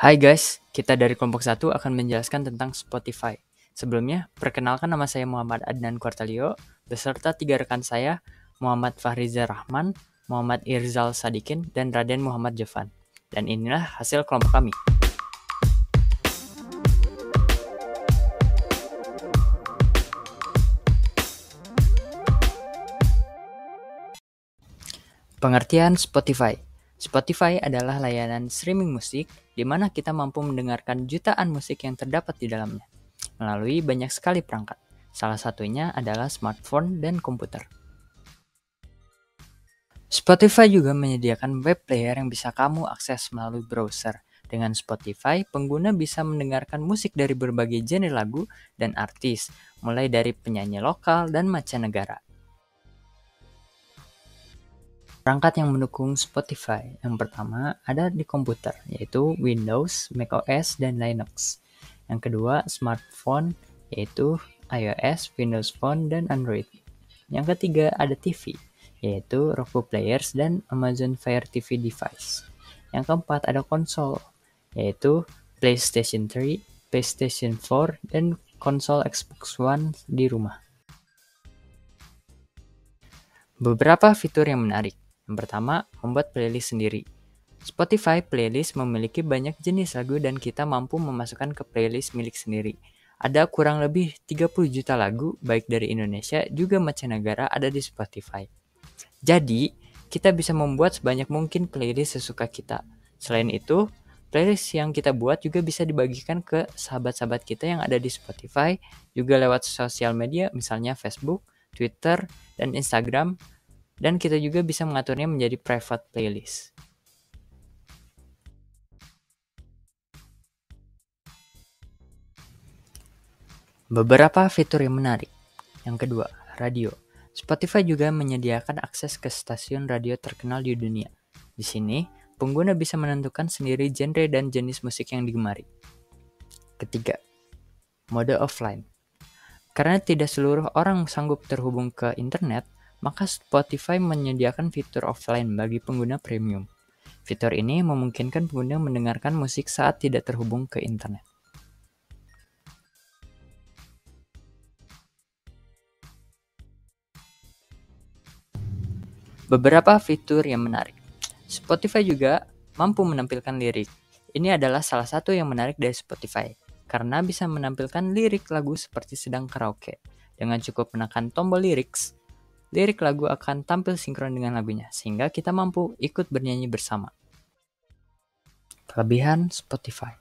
Hai guys, kita dari kelompok 1 akan menjelaskan tentang Spotify. Sebelumnya, perkenalkan nama saya Muhammad Adnan Quartalio, beserta 3 rekan saya, Muhammad Fahriza Rahman, Muhammad Irzal Sadikin, dan Raden Muhammad Jovan. Dan inilah hasil kelompok kami. Pengertian Spotify. Spotify adalah layanan streaming musik di mana kita mampu mendengarkan jutaan musik yang terdapat di dalamnya melalui banyak sekali perangkat. Salah satunya adalah smartphone dan komputer. Spotify juga menyediakan web player yang bisa kamu akses melalui browser. Dengan Spotify, pengguna bisa mendengarkan musik dari berbagai genre lagu dan artis, mulai dari penyanyi lokal dan mancanegara. Perangkat yang mendukung Spotify yang pertama ada di komputer, yaitu Windows, macOS, dan Linux. Yang kedua, smartphone, yaitu iOS, Windows Phone, dan Android. Yang ketiga, ada TV, yaitu Roku Players dan Amazon Fire TV device. Yang keempat, ada konsol, yaitu PlayStation 3, PlayStation 4, dan konsol Xbox One di rumah. Beberapa fitur yang menarik. Yang pertama, membuat playlist sendiri. Spotify playlist memiliki banyak jenis lagu dan kita mampu memasukkan ke playlist milik sendiri. Ada kurang lebih 30 juta lagu, baik dari Indonesia juga mancanegara ada di Spotify. Jadi, kita bisa membuat sebanyak mungkin playlist sesuka kita. Selain itu, playlist yang kita buat juga bisa dibagikan ke sahabat-sahabat kita yang ada di Spotify, juga lewat sosial media, misalnya Facebook, Twitter, dan Instagram, dan kita juga bisa mengaturnya menjadi private playlist. Beberapa fitur yang menarik. Yang kedua, radio. Spotify juga menyediakan akses ke stasiun radio terkenal di dunia. Di sini, pengguna bisa menentukan sendiri genre dan jenis musik yang digemari. Ketiga, mode offline. Karena tidak seluruh orang sanggup terhubung ke internet, maka Spotify menyediakan fitur offline bagi pengguna premium. Fitur ini memungkinkan pengguna mendengarkan musik saat tidak terhubung ke internet. Beberapa fitur yang menarik. Spotify juga mampu menampilkan lirik. Ini adalah salah satu yang menarik dari Spotify, karena bisa menampilkan lirik lagu seperti sedang karaoke. Dengan cukup menekan tombol lyrics, lirik lagu akan tampil sinkron dengan lagunya, sehingga kita mampu ikut bernyanyi bersama. Kelebihan Spotify.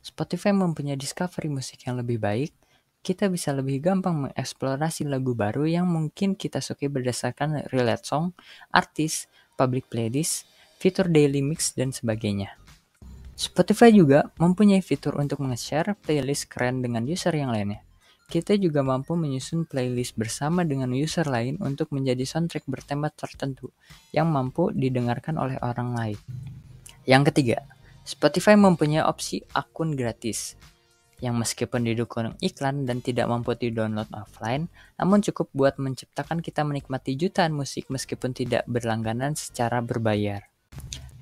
Spotify mempunyai discovery musik yang lebih baik. Kita bisa lebih gampang mengeksplorasi lagu baru yang mungkin kita sukai berdasarkan relate song, artis, public playlist, fitur daily mix, dan sebagainya. Spotify juga mempunyai fitur untuk nge-share playlist keren dengan user yang lainnya. Kita juga mampu menyusun playlist bersama dengan user lain untuk menjadi soundtrack bertema tertentu yang mampu didengarkan oleh orang lain. Yang ketiga, Spotify mempunyai opsi akun gratis yang meskipun didukung iklan dan tidak mampu di-download offline, namun cukup buat menciptakan kita menikmati jutaan musik meskipun tidak berlangganan secara berbayar.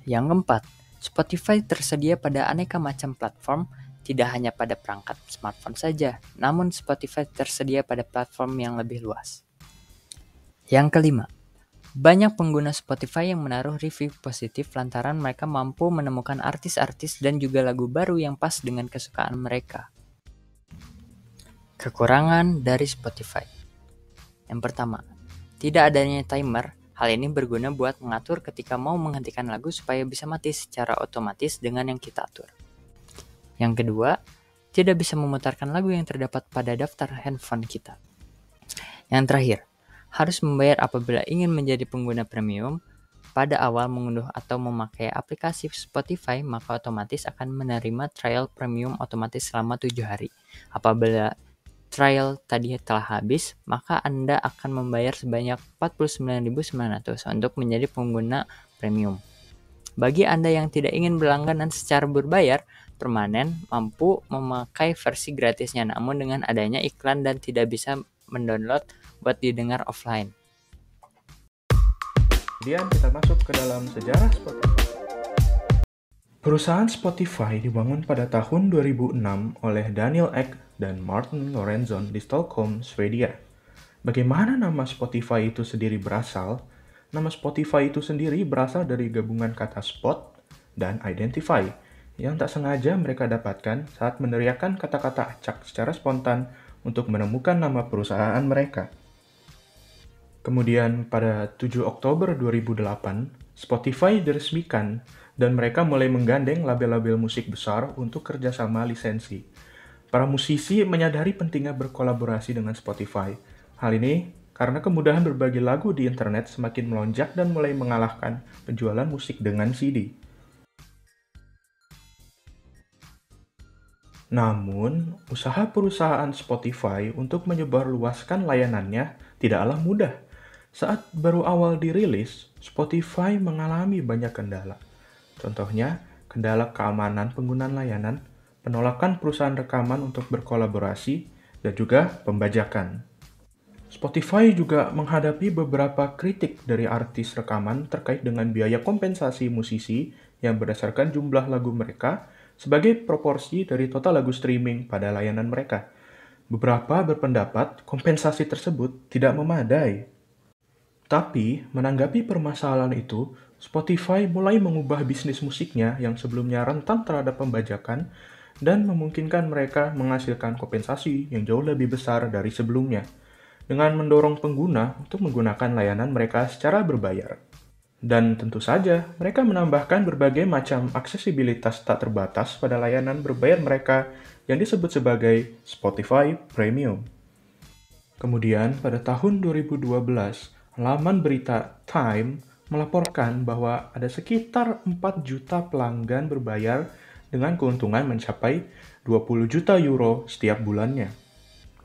Yang keempat, Spotify tersedia pada aneka macam platform, tidak hanya pada perangkat smartphone saja, namun Spotify tersedia pada platform yang lebih luas. Yang kelima, banyak pengguna Spotify yang menaruh review positif lantaran mereka mampu menemukan artis-artis dan juga lagu baru yang pas dengan kesukaan mereka. Kekurangan dari Spotify. Yang pertama, tidak adanya timer. Hal ini berguna buat mengatur ketika mau menghentikan lagu supaya bisa mati secara otomatis dengan yang kita atur. Yang kedua, tidak bisa memutarkan lagu yang terdapat pada daftar handphone kita. Yang terakhir, harus membayar apabila ingin menjadi pengguna premium. Pada awal mengunduh atau memakai aplikasi Spotify, maka otomatis akan menerima trial premium otomatis selama 7 hari. Apabila trial tadi telah habis, maka Anda akan membayar sebanyak 49.900 untuk menjadi pengguna premium. Bagi Anda yang tidak ingin berlangganan secara berbayar, permanen mampu memakai versi gratisnya, namun dengan adanya iklan dan tidak bisa mendownload buat didengar offline. Kemudian kita masuk ke dalam sejarah Spotify. Perusahaan Spotify dibangun pada tahun 2006 oleh Daniel Ek dan Martin Lorentzon di Stockholm, Swedia. Bagaimana nama Spotify itu sendiri berasal? Nama Spotify itu sendiri berasal dari gabungan kata spot dan identify yang tak sengaja mereka dapatkan saat meneriakkan kata-kata acak secara spontan untuk menemukan nama perusahaan mereka. Kemudian pada 7 Oktober 2008, Spotify diresmikan dan mereka mulai menggandeng label-label musik besar untuk kerjasama lisensi. Para musisi menyadari pentingnya berkolaborasi dengan Spotify. Hal ini karena kemudahan berbagi lagu di internet semakin melonjak dan mulai mengalahkan penjualan musik dengan CD. Namun, usaha perusahaan Spotify untuk menyebarluaskan layanannya tidaklah mudah. Saat baru awal dirilis, Spotify mengalami banyak kendala. Contohnya, kendala keamanan penggunaan layanan, penolakan perusahaan rekaman untuk berkolaborasi, dan juga pembajakan. Spotify juga menghadapi beberapa kritik dari artis rekaman terkait dengan biaya kompensasi musisi yang berdasarkan jumlah lagu mereka sebagai proporsi dari total lagu streaming pada layanan mereka. Beberapa berpendapat kompensasi tersebut tidak memadai. Tapi, menanggapi permasalahan itu, Spotify mulai mengubah bisnis musiknya yang sebelumnya rentan terhadap pembajakan dan memungkinkan mereka menghasilkan kompensasi yang jauh lebih besar dari sebelumnya, dengan mendorong pengguna untuk menggunakan layanan mereka secara berbayar. Dan tentu saja, mereka menambahkan berbagai macam aksesibilitas tak terbatas pada layanan berbayar mereka yang disebut sebagai Spotify Premium. Kemudian, pada tahun 2012, laman berita Time melaporkan bahwa ada sekitar 4 juta pelanggan berbayar dengan keuntungan mencapai 20 juta euro setiap bulannya.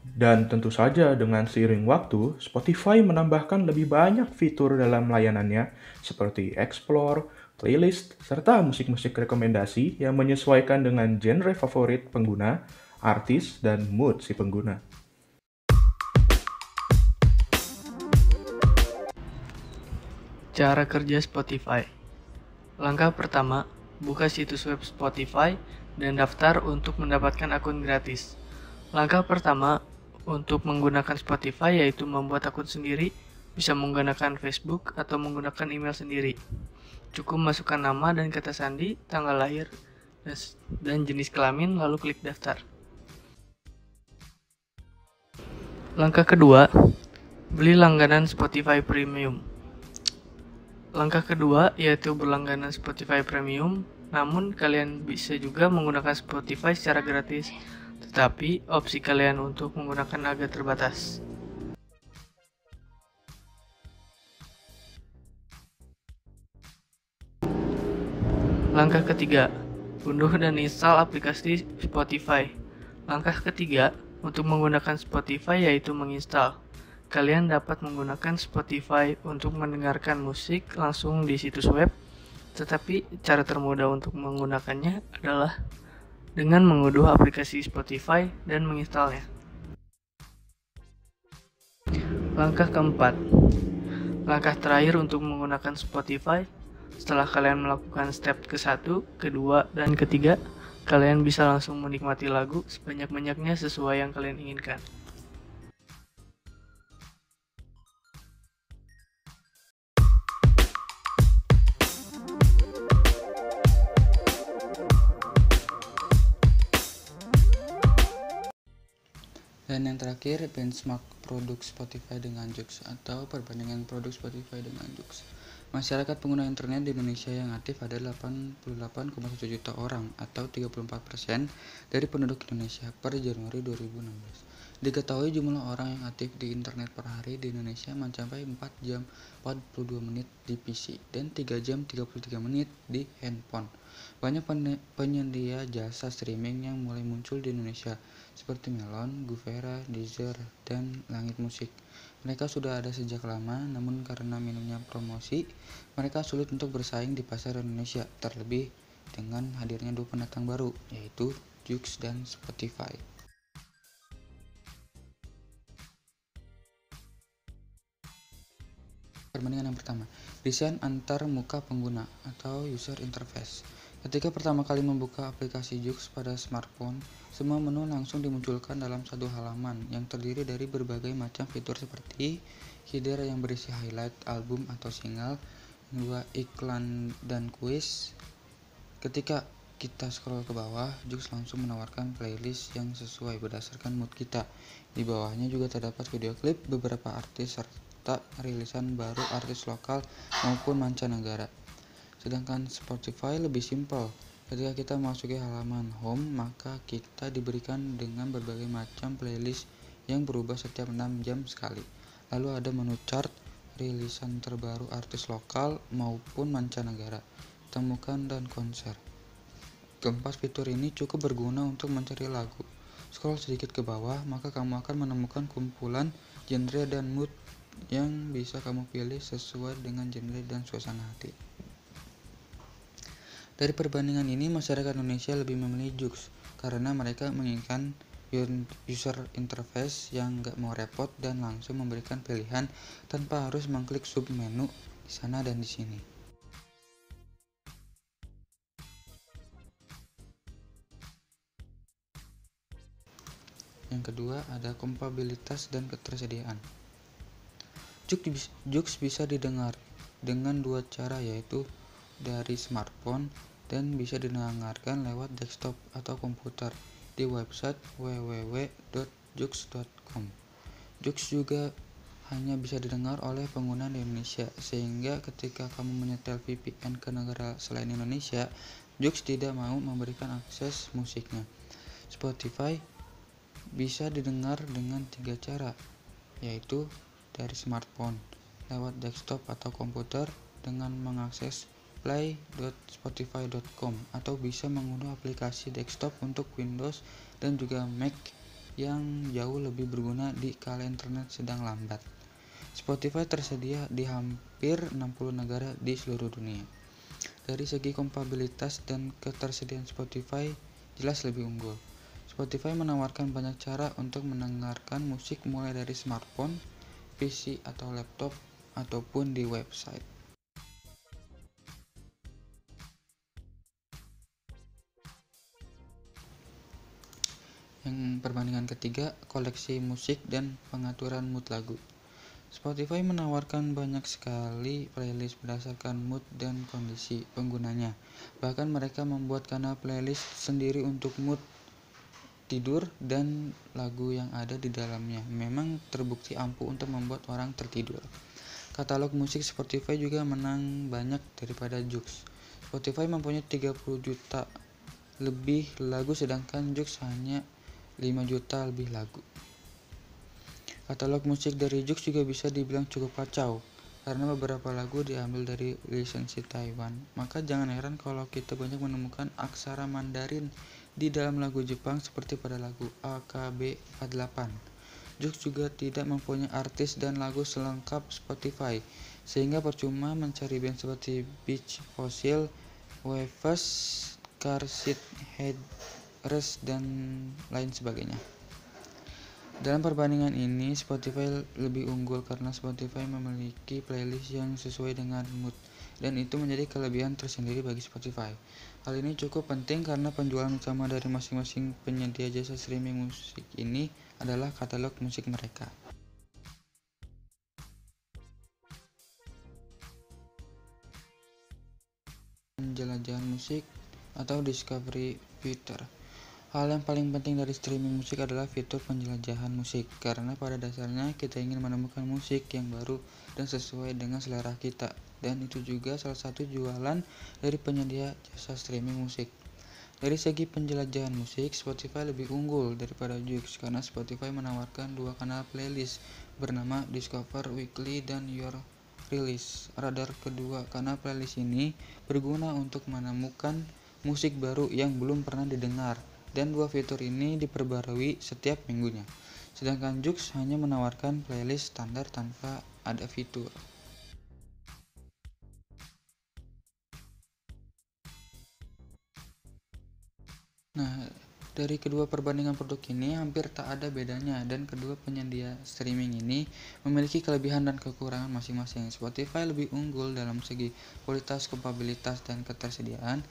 Dan tentu saja dengan seiring waktu, Spotify menambahkan lebih banyak fitur dalam layanannya seperti Explore, playlist, serta musik-musik rekomendasi yang menyesuaikan dengan genre favorit pengguna, artis, dan mood si pengguna. Cara kerja Spotify. Langkah pertama, buka situs web Spotify dan daftar untuk mendapatkan akun gratis. Langkah pertama untuk menggunakan Spotify yaitu membuat akun sendiri, bisa menggunakan Facebook atau menggunakan email sendiri. Cukup masukkan nama dan kata sandi, tanggal lahir, dan jenis kelamin, lalu klik daftar. Langkah kedua, beli langganan Spotify Premium. Langkah kedua yaitu berlangganan Spotify Premium, namun kalian bisa juga menggunakan Spotify secara gratis, tetapi opsi kalian untuk menggunakan agak terbatas. Langkah ketiga, unduh dan install aplikasi Spotify. Langkah ketiga untuk menggunakan Spotify yaitu menginstal. Kalian dapat menggunakan Spotify untuk mendengarkan musik langsung di situs web, tetapi cara termudah untuk menggunakannya adalah dengan mengunduh aplikasi Spotify dan menginstalnya. Langkah keempat, langkah terakhir untuk menggunakan Spotify. Setelah kalian melakukan step ke-1, kedua, dan ketiga, kalian bisa langsung menikmati lagu sebanyak-banyaknya sesuai yang kalian inginkan. Dan yang terakhir, benchmark produk Spotify dengan Joox atau perbandingan produk Spotify dengan Joox. Masyarakat pengguna internet di Indonesia yang aktif ada 88,1 juta orang atau 34% dari penduduk Indonesia per Januari 2016. Diketahui jumlah orang yang aktif di internet per hari di Indonesia mencapai 4 jam 42 menit di PC dan 3 jam 33 menit di handphone. Banyak penyedia jasa streaming yang mulai muncul di Indonesia, seperti Melon, Guvera, Deezer, dan Langit Musik. Mereka sudah ada sejak lama, namun karena minimnya promosi, mereka sulit untuk bersaing di pasar Indonesia, terlebih dengan hadirnya dua pendatang baru, yaitu Joox dan Spotify. Perbandingan yang pertama, desain antar muka pengguna atau user interface. Ketika pertama kali membuka aplikasi Joox pada smartphone, semua menu langsung dimunculkan dalam satu halaman yang terdiri dari berbagai macam fitur seperti header yang berisi highlight, album atau single, iklan, dan kuis. Ketika kita scroll ke bawah, Joox langsung menawarkan playlist yang sesuai berdasarkan mood kita. Di bawahnya juga terdapat video klip beberapa artis serta rilisan baru artis lokal maupun mancanegara. Sedangkan Spotify lebih simpel. Ketika kita memasuki halaman home, maka kita diberikan dengan berbagai macam playlist yang berubah setiap 6 jam sekali. Lalu ada menu chart, rilisan terbaru artis lokal maupun mancanegara, temukan dan konser. Keempat fitur ini cukup berguna untuk mencari lagu. Scroll sedikit ke bawah, maka kamu akan menemukan kumpulan genre dan mood yang bisa kamu pilih sesuai dengan genre dan suasana hati. Dari perbandingan ini, masyarakat Indonesia lebih memilih Joox karena mereka menginginkan user interface yang gak mau repot dan langsung memberikan pilihan tanpa harus mengklik sub menu di sana dan di sini. Yang kedua ada kompatibilitas dan ketersediaan. Joox bisa didengar dengan dua cara, yaitu dari smartphone dan bisa didengarkan lewat desktop atau komputer di website www.joox.com. Joox juga hanya bisa didengar oleh pengguna di Indonesia, sehingga ketika kamu menyetel VPN ke negara selain Indonesia, Joox tidak mau memberikan akses musiknya. Spotify bisa didengar dengan 3 cara, yaitu dari smartphone, lewat desktop atau komputer dengan mengakses play.spotify.com, atau bisa mengunduh aplikasi desktop untuk Windows dan juga Mac yang jauh lebih berguna di kala internet sedang lambat. Spotify tersedia di hampir 60 negara di seluruh dunia. Dari segi kompatibilitas dan ketersediaan, Spotify jelas lebih unggul. Spotify menawarkan banyak cara untuk mendengarkan musik, mulai dari smartphone, PC atau laptop, ataupun di website. Yang perbandingan ketiga, koleksi musik dan pengaturan mood lagu. Spotify menawarkan banyak sekali playlist berdasarkan mood dan kondisi penggunanya. Bahkan mereka membuat kanal playlist sendiri untuk mood tidur dan lagu yang ada di dalamnya memang terbukti ampuh untuk membuat orang tertidur. Katalog musik Spotify juga menang banyak daripada Joox. Spotify mempunyai 30 juta lebih lagu, sedangkan Joox hanya 5 juta lebih lagu. Katalog musik dari Joox juga bisa dibilang cukup kacau, karena beberapa lagu diambil dari lisensi Taiwan. Maka jangan heran kalau kita banyak menemukan aksara Mandarin di dalam lagu Jepang seperti pada lagu AKB48. Joox juga tidak mempunyai artis dan lagu selengkap Spotify, sehingga percuma mencari band seperti Beach Fossil, Waves, Car Seat Headrest, dan lain sebagainya. Dalam perbandingan ini, Spotify lebih unggul karena Spotify memiliki playlist yang sesuai dengan mood, dan itu menjadi kelebihan tersendiri bagi Spotify. Hal ini cukup penting karena penjualan utama dari masing-masing penyedia jasa streaming musik ini adalah katalog musik mereka. Penjelajahan musik atau discovery feature. Hal yang paling penting dari streaming musik adalah fitur penjelajahan musik, karena pada dasarnya kita ingin menemukan musik yang baru dan sesuai dengan selera kita, dan itu juga salah satu jualan dari penyedia jasa streaming musik. Dari segi penjelajahan musik, Spotify lebih unggul daripada Joox karena Spotify menawarkan 2 kanal playlist bernama Discover Weekly dan Your Release. Radar kedua kanal playlist ini berguna untuk menemukan musik baru yang belum pernah didengar, dan 2 fitur ini diperbarui setiap minggunya. Sedangkan Joox hanya menawarkan playlist standar tanpa ada fitur. Nah, dari kedua perbandingan produk ini hampir tak ada bedanya, dan kedua penyedia streaming ini memiliki kelebihan dan kekurangan masing-masing. Spotify lebih unggul dalam segi kualitas, kompatibilitas, dan ketersediaan.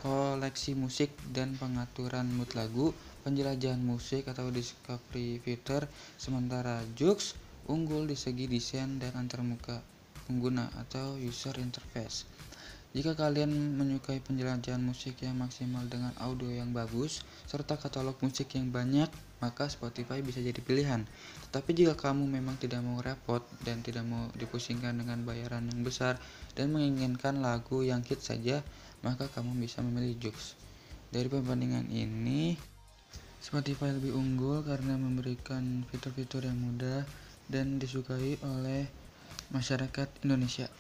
koleksi musik dan pengaturan mood lagu, penjelajahan musik atau discovery feature, sementara Joox unggul di segi desain dan antarmuka pengguna atau user interface. Jika kalian menyukai penjelajahan musik yang maksimal dengan audio yang bagus serta katalog musik yang banyak, maka Spotify bisa jadi pilihan. Tetapi jika kamu memang tidak mau repot dan tidak mau dipusingkan dengan bayaran yang besar dan menginginkan lagu yang hits saja, maka kamu bisa memilih Joox. Dari perbandingan ini, Spotify lebih unggul karena memberikan fitur-fitur yang mudah dan disukai oleh masyarakat Indonesia.